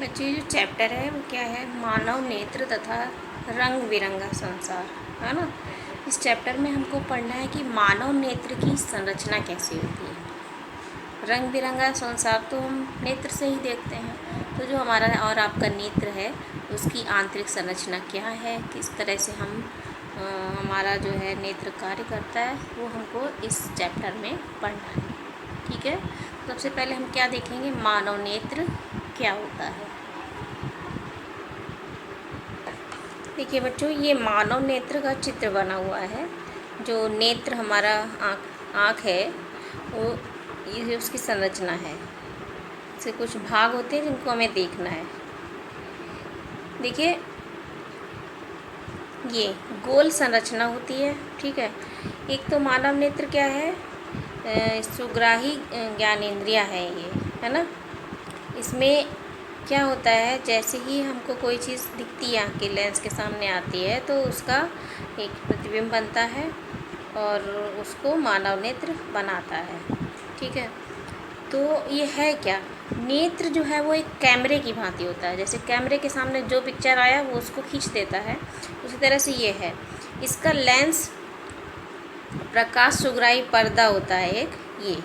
बच्चों ये जो चैप्टर है वो क्या है, मानव नेत्र तथा रंग बिरंगा संसार, है ना। इस चैप्टर में हमको पढ़ना है कि मानव नेत्र की संरचना कैसी होती है। रंग बिरंगा संसार तो हम नेत्र से ही देखते हैं, तो जो हमारा और आपका नेत्र है उसकी आंतरिक संरचना क्या है, किस तरह से हमारा जो है नेत्र कार्य करता है, वो हमको इस चैप्टर में पढ़ना है। ठीक है, सबसे पहले हम क्या देखेंगे, मानव नेत्र क्या होता है। देखिए बच्चों, ये मानव नेत्र का चित्र बना हुआ है। जो नेत्र हमारा आँख है वो ये उसकी संरचना है। इसके कुछ भाग होते हैं जिनको हमें देखना है। देखिए ये गोल संरचना होती है, ठीक है। एक तो मानव नेत्र क्या है, सुग्राही ज्ञानेंद्रिया है ये, है ना। इसमें क्या होता है, जैसे ही हमको कोई चीज़ दिखती है आँख के लेंस के सामने आती है तो उसका एक प्रतिबिंब बनता है और उसको मानव नेत्र बनाता है, ठीक है। तो ये है क्या, नेत्र जो है वो एक कैमरे की भांति होता है। जैसे कैमरे के सामने जो पिक्चर आया वो उसको खींच देता है, उसी तरह से ये है। इसका लेंस प्रकाश सुग्राही पर्दा होता है एक, ये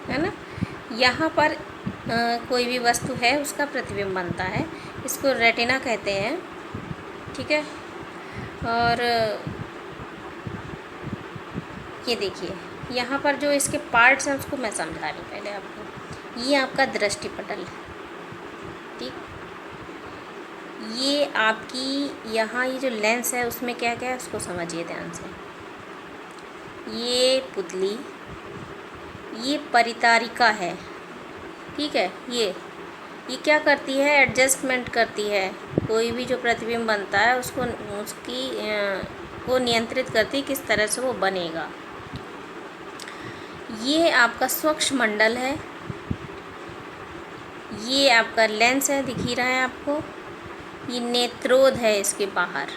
है ना। यहाँ पर कोई भी वस्तु है उसका प्रतिबिंब बनता है, इसको रेटिना कहते हैं, ठीक है। और ये देखिए यहाँ पर जो इसके पार्ट्स हैं उसको मैं समझा रही हूँ पहले आपको। ये आपका दृष्टिपटल, ठीक। ये आपकी यहाँ ये जो लेंस है उसमें क्या क्या है उसको समझिए ध्यान से। ये पुतली, ये परितारिका है, ठीक है। ये क्या करती है, एडजस्टमेंट करती है। कोई भी जो प्रतिबिंब बनता है उसको को नियंत्रित करती है किस तरह से वो बनेगा। ये आपका स्वच्छ मंडल है, ये आपका लेंस है, दिख ही रहा है आपको। ये नेत्रोध है, इसके बाहर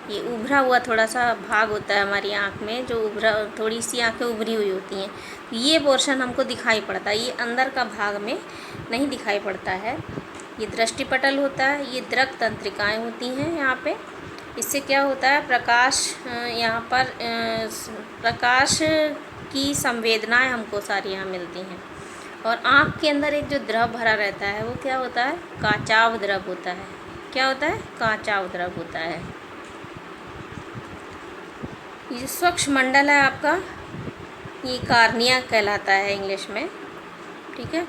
ये उभरा हुआ थोड़ा सा भाग होता है हमारी आँख में, जो थोड़ी सी आँखें उभरी हुई होती हैं, ये पोर्शन हमको दिखाई पड़ता है, ये अंदर का भाग में नहीं दिखाई पड़ता है। ये दृष्टिपटल होता है, ये दृक तंत्रिकाएँ होती हैं यहाँ पे। इससे क्या होता है, प्रकाश यहाँ पर प्रकाश की संवेदनाएं हमको सारी यहाँ मिलती हैं। और आँख के अंदर एक जो द्रव भरा रहता है वो क्या होता है, काचाव द्रव होता है। क्या होता है, काचाव द्रव होता है। ये स्वच्छ मंडल है आपका, ये कार्निया कहलाता है इंग्लिश में, ठीक है।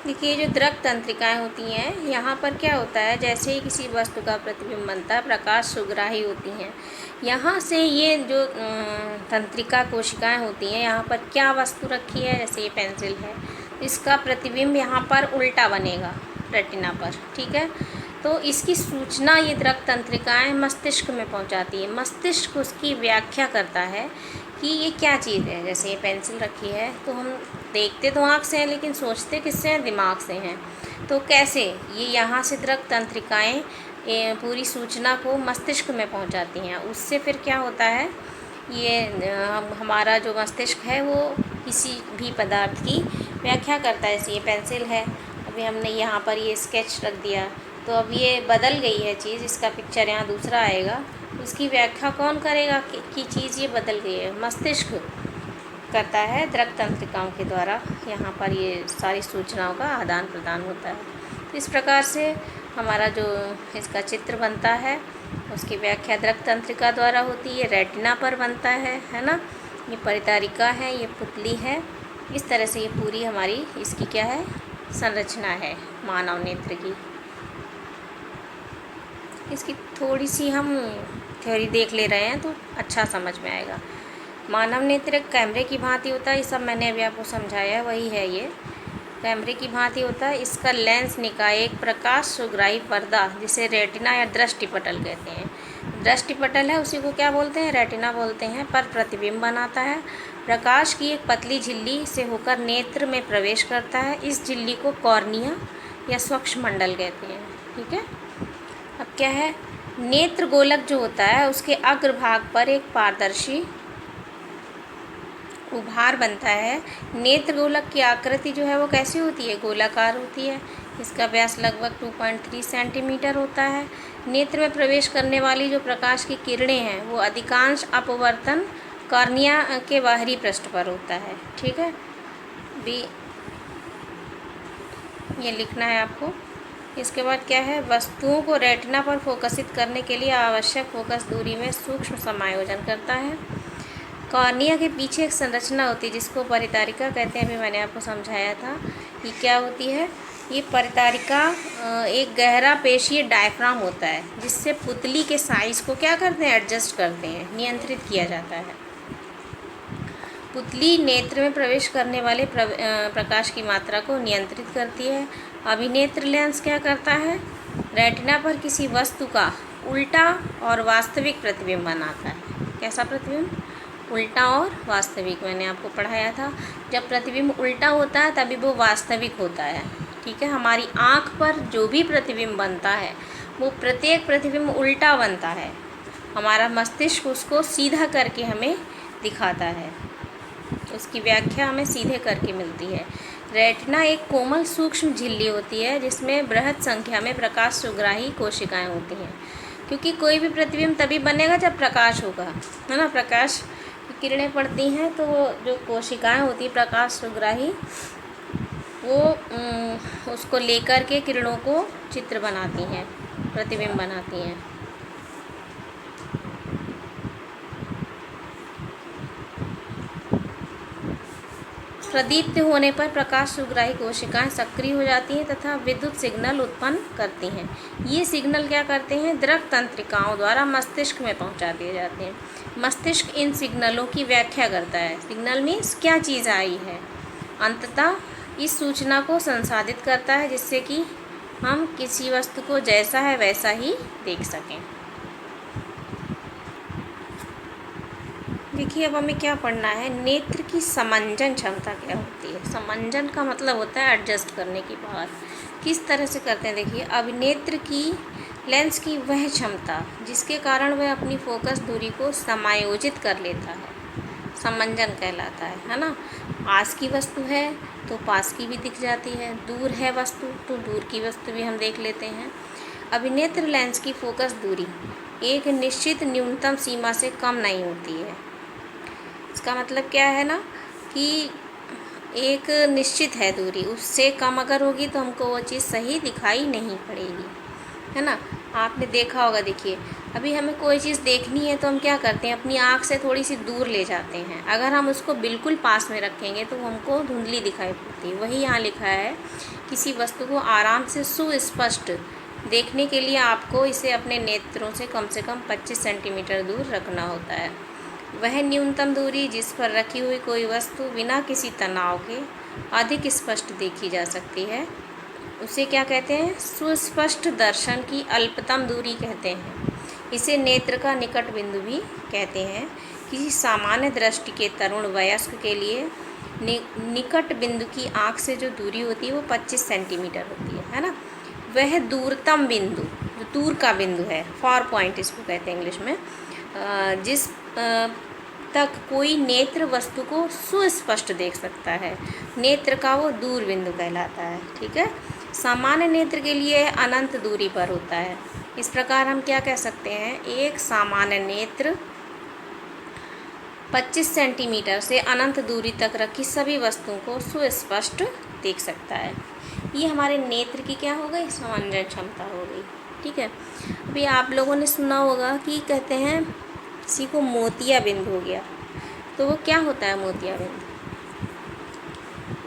देखिए जो दृक तंत्रिकाएँ होती हैं, यहाँ पर क्या होता है, जैसे ही किसी वस्तु का प्रतिबिंब बनता है, प्रकाश सुग्राही होती हैं। यहाँ से ये जो तंत्रिका कोशिकाएँ होती हैं, यहाँ पर क्या वस्तु रखी है, जैसे ये पेंसिल है, इसका प्रतिबिंब यहाँ पर उल्टा बनेगा रेटिना पर, ठीक है। तो इसकी सूचना ये दृक तंत्रिकाएँ मस्तिष्क में पहुँचाती है। मस्तिष्क उसकी व्याख्या करता है कि ये क्या चीज़ है। जैसे ये पेंसिल रखी है तो हम देखते तो आँख से हैं लेकिन सोचते किससे हैं, दिमाग से हैं। तो कैसे, ये यहाँ से दृक तंत्रिकाएँ पूरी सूचना को मस्तिष्क में पहुँचाती हैं। उससे फिर क्या होता है, ये हमारा जो मस्तिष्क है वो किसी भी पदार्थ की व्याख्या करता है। जैसे ये पेंसिल है, अभी हमने यहाँ पर ये स्केच रख दिया तो अब ये बदल गई है चीज़, इसका पिक्चर यहाँ दूसरा आएगा, उसकी व्याख्या कौन करेगा कि चीज़ ये बदल गई है, मस्तिष्क करता है दृक तंत्रिकाओं के द्वारा। यहाँ पर ये सारी सूचनाओं का आदान प्रदान होता है। इस प्रकार से हमारा जो इसका चित्र बनता है उसकी व्याख्या दृक तंत्रिका द्वारा होती है, रेटिना पर बनता है ना। ये परितारिका है, ये पुतली है। इस तरह से ये पूरी हमारी इसकी क्या है, संरचना है मानव नेत्र की। इसकी थोड़ी सी हम थ्योरी देख ले रहे हैं तो अच्छा समझ में आएगा। मानव नेत्र एक कैमरे की भांति होता है, ये सब मैंने अभी आपको समझाया, वही है। ये कैमरे की भांति होता है। इसका लेंस निकाय एक प्रकाश सुग्राही पर्दा, जिसे रेटिना या दृष्टिपटल कहते हैं। दृष्टिपटल है उसी को क्या बोलते हैं, रेटिना बोलते हैं, पर प्रतिबिंब बनाता है। प्रकाश की एक पतली झिल्ली से होकर नेत्र में प्रवेश करता है। इस झिल्ली को कॉर्निया या स्वच्छ मंडल कहते हैं, ठीक है। अब क्या है, नेत्र गोलक जो होता है उसके अग्रभाग पर एक पारदर्शी उभार बनता है। नेत्र गोलक की आकृति जो है वो कैसी होती है, गोलाकार होती है। इसका व्यास लगभग 2.3 सेंटीमीटर होता है। नेत्र में प्रवेश करने वाली जो प्रकाश की किरणें हैं वो अधिकांश अपवर्तन कॉर्निया के बाहरी पृष्ठ पर होता है। ठीक है, भी ये लिखना है आपको। इसके बाद क्या है, वस्तुओं को रेटिना पर फोकसित करने के लिए आवश्यक फोकस दूरी में सूक्ष्म समायोजन करता है। कॉर्निया के पीछे एक संरचना होती है जिसको परितारिका कहते हैं, अभी मैंने आपको समझाया था। ये क्या होती है, ये परितारिका एक गहरा पेशीय डायफ्राम होता है जिससे पुतली के साइज़ को क्या करते हैं, एडजस्ट करते हैं, नियंत्रित किया जाता है। पुतली नेत्र में प्रवेश करने वाले प्रकाश की मात्रा को नियंत्रित करती है। अभिनेत्र लेंस क्या करता है, रेटिना पर किसी वस्तु का उल्टा और वास्तविक प्रतिबिंब बनाता है। कैसा प्रतिबिंब, उल्टा और वास्तविक, मैंने आपको पढ़ाया था। जब प्रतिबिंब उल्टा होता है तभी वो वास्तविक होता है। ठीक है, हमारी आँख पर जो भी प्रतिबिंब बनता है वो प्रत्येक प्रतिबिंब उल्टा बनता है। हमारा मस्तिष्क उसको सीधा करके हमें दिखाता है, उसकी व्याख्या हमें सीधे करके मिलती है। रेटिना एक कोमल सूक्ष्म झिल्ली होती है जिसमें बृहद संख्या में प्रकाश सुग्राही कोशिकाएं होती हैं। क्योंकि कोई भी प्रतिबिंब तभी बनेगा जब प्रकाश होगा, है ना। प्रकाश की किरणें पड़ती हैं तो जो कोशिकाएं होती हैं प्रकाश सुग्राही, वो उसको लेकर के किरणों को चित्र बनाती हैं, प्रतिबिंब बनाती हैं। प्रदीप्त होने पर प्रकाश सुग्राही कोशिकाएं सक्रिय हो जाती हैं तथा विद्युत सिग्नल उत्पन्न करती हैं। ये सिग्नल क्या करते हैं, दृक तंत्रिकाओं द्वारा मस्तिष्क में पहुंचा दिए जाते हैं। मस्तिष्क इन सिग्नलों की व्याख्या करता है। सिग्नल मीन्स क्या चीज़ आई है। अंततः इस सूचना को संसाधित करता है जिससे कि हम किसी वस्तु को जैसा है वैसा ही देख सकें। देखिए, अब हमें क्या पढ़ना है, नेत्र की समंजन क्षमता क्या होती है। समंजन का मतलब होता है एडजस्ट करने की बात। किस तरह से करते हैं, देखिए। अभिनेत्र की लेंस की वह क्षमता जिसके कारण वह अपनी फोकस दूरी को समायोजित कर लेता है, समंजन कहलाता है ना। पास की वस्तु है तो पास की भी दिख जाती है, दूर है वस्तु तो दूर की वस्तु भी हम देख लेते हैं। अभिनेत्र लेंस की फोकस दूरी एक निश्चित न्यूनतम सीमा से कम नहीं होती है। इसका मतलब क्या है ना, कि एक निश्चित है दूरी, उससे कम अगर होगी तो हमको वो चीज़ सही दिखाई नहीं पड़ेगी, है ना। आपने देखा होगा, देखिए अभी हमें कोई चीज़ देखनी है तो हम क्या करते हैं, अपनी आँख से थोड़ी सी दूर ले जाते हैं। अगर हम उसको बिल्कुल पास में रखेंगे तो हमको धुंधली दिखाई पड़ती है। वही यहाँ लिखा है, किसी वस्तु को आराम से सुस्पष्ट देखने के लिए आपको इसे अपने नेत्रों से कम 25 सेंटीमीटर दूर रखना होता है। वह न्यूनतम दूरी जिस पर रखी हुई कोई वस्तु बिना किसी तनाव के अधिक स्पष्ट देखी जा सकती है, उसे क्या कहते हैं, सुस्पष्ट दर्शन की अल्पतम दूरी कहते हैं। इसे नेत्र का निकट बिंदु भी कहते हैं। किसी सामान्य दृष्टि के तरुण वयस्क के लिए निकट बिंदु की आँख से जो दूरी होती है वो 25 सेंटीमीटर होती है ना। वह दूरतम बिंदु, जो दूर का बिंदु है, फार पॉइंट इसको कहते हैं इंग्लिश में, जिस तक कोई नेत्र वस्तु को सुस्पष्ट देख सकता है, नेत्र का वो दूर बिंदु कहलाता है। ठीक है, सामान्य नेत्र के लिए अनंत दूरी पर होता है। इस प्रकार हम क्या कह सकते हैं, एक सामान्य नेत्र 25 सेंटीमीटर से अनंत दूरी तक रखी सभी वस्तुओं को सुस्पष्ट देख सकता है। ये हमारे नेत्र की क्या हो गई, समंजन क्षमता हो गई। ठीक है, अभी आप लोगों ने सुना होगा कि कहते हैं किसी को मोतिया बिंद हो गया, तो वो क्या होता है मोतिया बिंद।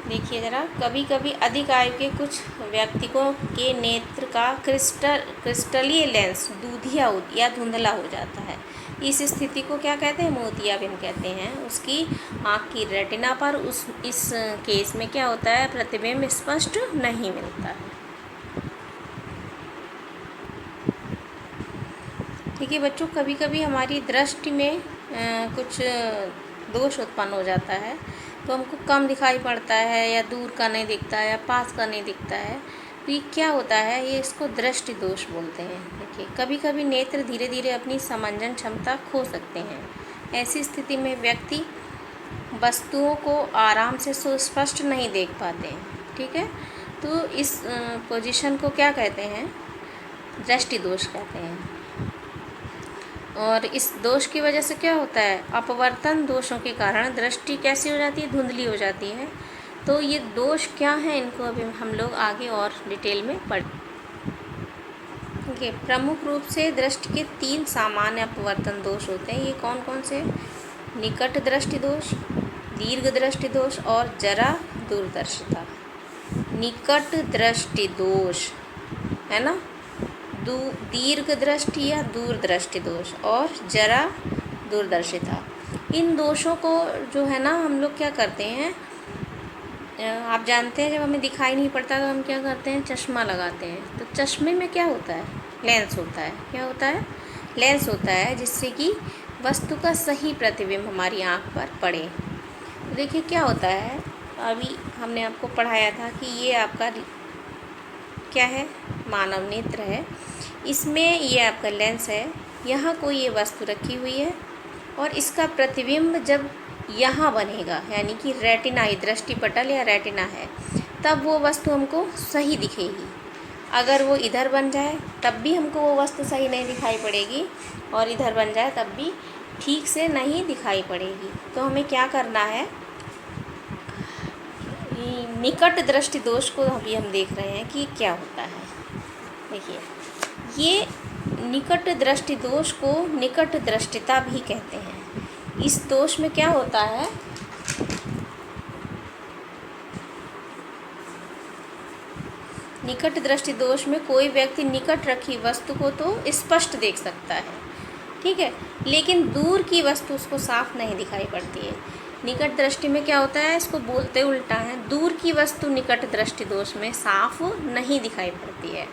देखिए ज़रा, कभी कभी अधिक आयु के कुछ व्यक्तियों के नेत्र का क्रिस्टलीय लेंस दूधिया या धुंधला हो जाता है। इस स्थिति को क्या कहते हैं, मोतियाबिंद कहते हैं। उसकी आँख की रेटिना पर इस केस में क्या होता है, प्रतिबिंब स्पष्ट नहीं मिलता है। देखिए बच्चों, कभी कभी हमारी दृष्टि में कुछ दोष उत्पन्न हो जाता है, तो हमको कम दिखाई पड़ता है, या दूर का नहीं दिखता है, या पास का नहीं दिखता है। तो ये क्या होता है, ये इसको दृष्टि दोष बोलते हैं। देखिए, कभी कभी नेत्र धीरे धीरे अपनी समंजन क्षमता खो सकते हैं। ऐसी स्थिति में व्यक्ति वस्तुओं को आराम से सुस्पष्ट नहीं देख पाते हैं। ठीक है, तो इस पोजीशन को क्या कहते हैं? दृष्टि दोष कहते हैं। और इस दोष की वजह से क्या होता है? अपवर्तन दोषों के कारण दृष्टि कैसी हो जाती है? धुंधली हो जाती है। तो ये दोष क्या हैं, इनको अभी हम लोग आगे और डिटेल में पढ़। देखिए, प्रमुख रूप से दृष्टि के 3 सामान्य अपवर्तन दोष होते हैं। ये कौन कौन से? निकट दृष्टि दोष, दीर्घ दृष्टि दोष और जरा दूरदर्शिता। निकट दृष्टि दोष है ना, दीर्घ दृष्टि या दूरदृष्टि दोष और जरा दूरदर्शिता। इन दोषों को जो है ना हम लोग क्या करते हैं, आप जानते हैं जब हमें दिखाई नहीं पड़ता तो हम क्या करते हैं? चश्मा लगाते हैं। तो चश्मे में क्या होता है? लेंस होता है। क्या होता है? लेंस होता है, जिससे कि वस्तु का सही प्रतिबिंब हमारी आँख पर पड़े। तो देखिए क्या होता है, अभी हमने आपको पढ़ाया था कि ये आपका क्या है? मानव नेत्र है। इसमें ये आपका लेंस है। यहाँ कोई ये वस्तु रखी हुई है और इसका प्रतिबिंब जब यहाँ बनेगा, यानी कि रेटिना, ही दृष्टि पटल या रेटिना है, तब वो वस्तु हमको सही दिखेगी। अगर वो इधर बन जाए तब भी हमको वो वस्तु सही नहीं दिखाई पड़ेगी, और इधर बन जाए तब भी ठीक से नहीं दिखाई पड़ेगी। तो हमें क्या करना है? निकट दृष्टि दोष को अभी हम देख रहे हैं कि क्या होता है। देखिए, ये निकट दृष्टि दोष को निकट दृष्टिता भी कहते हैं। इस दोष में क्या होता है? निकट दृष्टि दोष में कोई व्यक्ति निकट रखी वस्तु को तो स्पष्ट देख सकता है, ठीक है, लेकिन दूर की वस्तु उसको साफ नहीं दिखाई पड़ती है। निकट दृष्टि में क्या होता है? इसको बोलते उल्टा है। दूर की वस्तु निकट दृष्टि दोष में साफ नहीं दिखाई पड़ती है।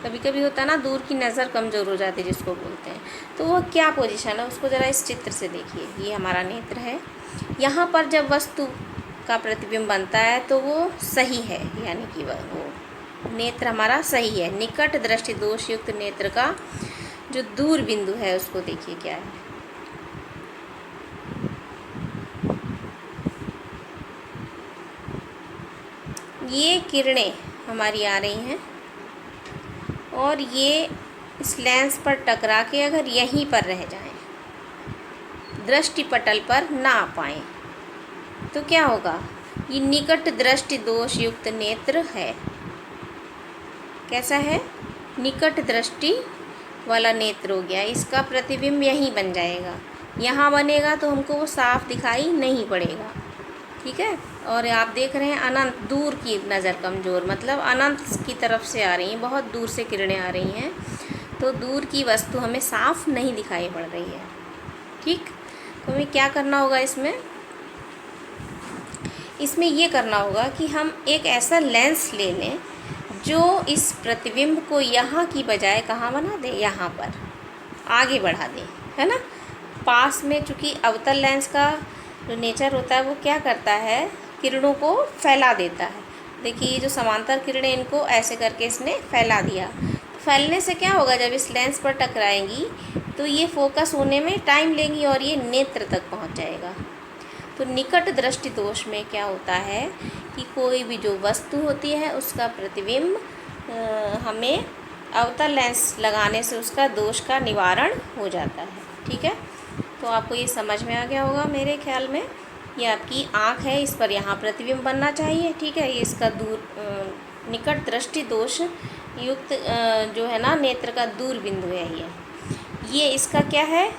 कभी कभी होता है ना, दूर की नज़र कमज़ोर हो जाती है जिसको बोलते हैं। तो वो क्या पोजीशन है, उसको ज़रा इस चित्र से देखिए। ये हमारा नेत्र है। यहाँ पर जब वस्तु का प्रतिबिंब बनता है तो वो सही है, यानी कि वो नेत्र हमारा सही है। निकट दृष्टि दोष युक्त नेत्र का जो दूर बिंदु है उसको देखिए क्या है। ये किरणें हमारी आ रही हैं और ये इस लेंस पर टकरा के अगर यहीं पर रह जाएं, दृष्टि पटल पर ना आ पाएँ, तो क्या होगा? ये निकट दृष्टि दोष युक्त नेत्र है। कैसा है? निकट दृष्टि वाला नेत्र हो गया। इसका प्रतिबिंब यहीं बन जाएगा। यहाँ बनेगा तो हमको वो साफ दिखाई नहीं पड़ेगा, ठीक है। और आप देख रहे हैं अनंत दूर की नज़र कमज़ोर, मतलब अनंत की तरफ से आ रही हैं, बहुत दूर से किरणें आ रही हैं, तो दूर की वस्तु हमें साफ नहीं दिखाई पड़ रही है, ठीक। तो हमें क्या करना होगा इसमें ये करना होगा कि हम एक ऐसा लेंस ले लें जो इस प्रतिबिंब को यहाँ की बजाय कहाँ बना दे? यहाँ पर आगे बढ़ा दे, है ना। पास में, चूँकि अवतल लेंस का जो नेचर होता है वो क्या करता है? किरणों को फैला देता है। देखिए ये जो समांतर किरणें, इनको ऐसे करके इसने फैला दिया। फैलने से क्या होगा? जब इस लेंस पर टकराएंगी तो ये फोकस होने में टाइम लेंगी और ये नेत्र तक पहुंच जाएगा। तो निकट दृष्टि दोष में क्या होता है कि कोई भी जो वस्तु होती है उसका प्रतिबिंब हमें अवतल लेंस लगाने से उसका दोष का निवारण हो जाता है, ठीक है। तो आपको ये समझ में आ गया होगा मेरे ख्याल में। ये आपकी आँख है, इस पर यहाँ प्रतिबिंब बनना चाहिए, ठीक है। ये इसका निकट दृष्टि दोष युक्त जो है ना नेत्र का दूर बिंदु है। ये इसका क्या है?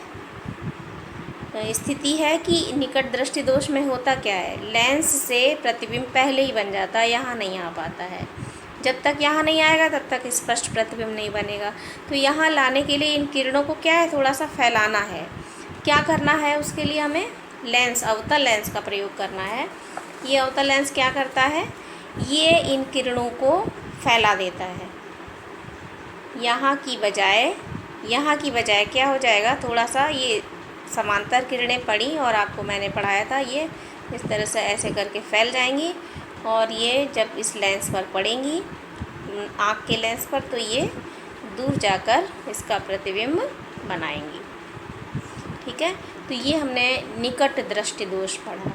स्थिति है कि निकट दृष्टि दोष में होता क्या है? लेंस से प्रतिबिंब पहले ही बन जाता है, यहाँ नहीं आ पाता है। जब तक यहाँ नहीं आएगा तब तक स्पष्ट प्रतिबिंब नहीं बनेगा। तो यहाँ लाने के लिए इन किरणों को क्या है? थोड़ा सा फैलाना है। क्या करना है उसके लिए? हमें लेंस, अवतल लेंस का प्रयोग करना है। ये अवतल लेंस क्या करता है? ये इन किरणों को फैला देता है। यहाँ की बजाय क्या हो जाएगा? थोड़ा सा ये समांतर किरणें पड़ी और आपको मैंने पढ़ाया था, ये इस तरह से ऐसे करके फैल जाएंगी और ये जब इस लेंस पर पड़ेंगी, आँख के लेंस पर, तो ये दूर जाकर इसका प्रतिबिंब बनाएंगी, ठीक है। तो ये हमने निकट दृष्टि दोष पढ़ा।